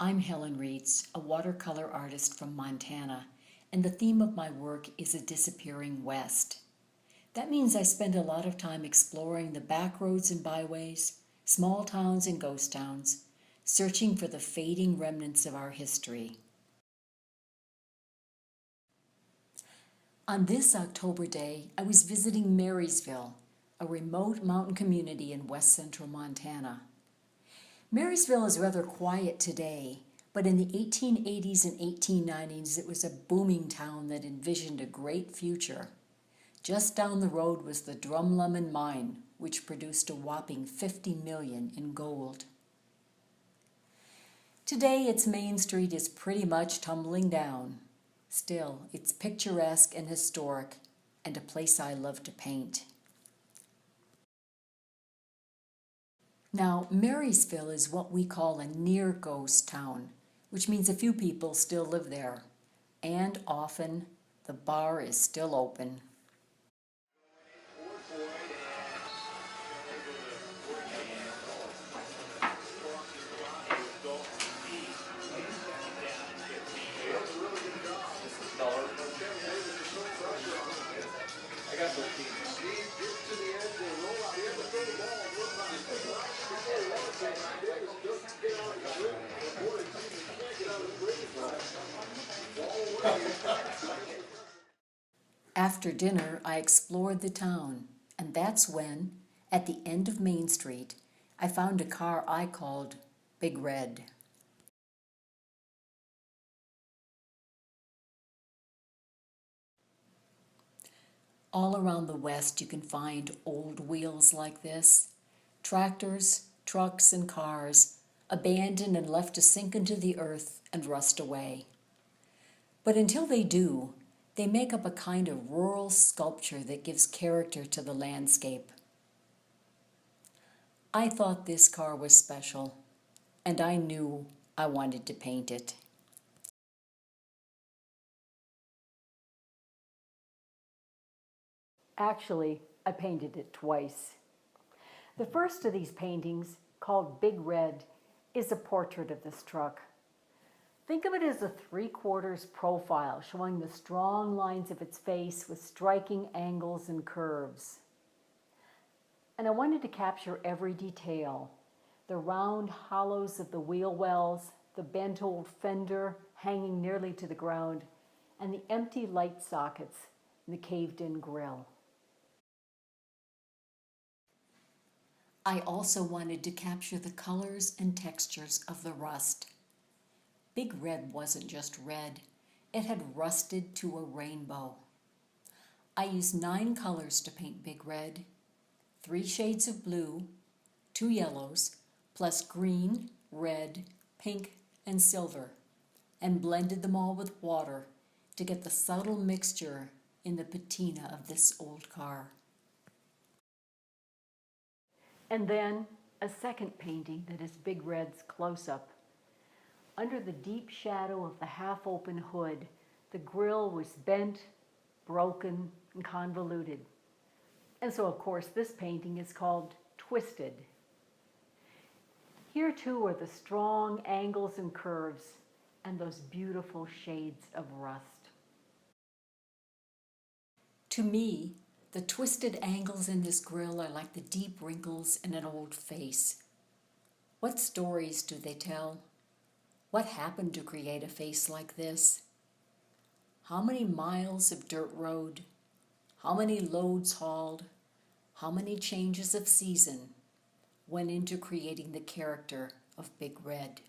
I'm Helen Reitz, a watercolor artist from Montana, and the theme of my work is a disappearing West. That means I spend a lot of time exploring the back roads and byways, small towns and ghost towns, searching for the fading remnants of our history. On this October day, I was visiting Marysville, a remote mountain community in west central Montana. Marysville is rather quiet today, but in the 1880s and 1890s it was a booming town that envisioned a great future. Just down the road was the Drumlummon Mine, which produced a whopping $50 million in gold. Today its main street is pretty much tumbling down. Still, it's picturesque and historic, and a place I love to paint. Now, Marysville is what we call a near ghost town, which means a few people still live there, and often the bar is still open. After dinner, I explored the town, and that's when, at the end of Main Street, I found a car I called Big Red. All around the West you can find old wheels like this, tractors, trucks, and cars, abandoned and left to sink into the earth and rust away. But until they do, they make up a kind of rural sculpture that gives character to the landscape. I thought this car was special, and I knew I wanted to paint it. Actually, I painted it twice. The first of these paintings, called Big Red, is a portrait of this truck. Think of it as a 3/4 profile showing the strong lines of its face with striking angles and curves. And I wanted to capture every detail: the round hollows of the wheel wells, the bent old fender hanging nearly to the ground, and the empty light sockets in the caved-in grille. I also wanted to capture the colors and textures of the rust. Big Red wasn't just red, it had rusted to a rainbow. I used 9 colors to paint Big Red: 3 shades of blue, 2 yellows, plus green, red, pink, and silver, and blended them all with water to get the subtle mixture in the patina of this old car. And then a second painting that is Big Red's close-up. Under the deep shadow of the half-open hood, the grille was bent, broken, and convoluted. And so, of course, this painting is called Twisted. Here, too, are the strong angles and curves and those beautiful shades of rust. To me, the twisted angles in this grille are like the deep wrinkles in an old face. What stories do they tell? What happened to create a face like this? How many miles of dirt road? How many loads hauled? How many changes of season went into creating the character of Big Red?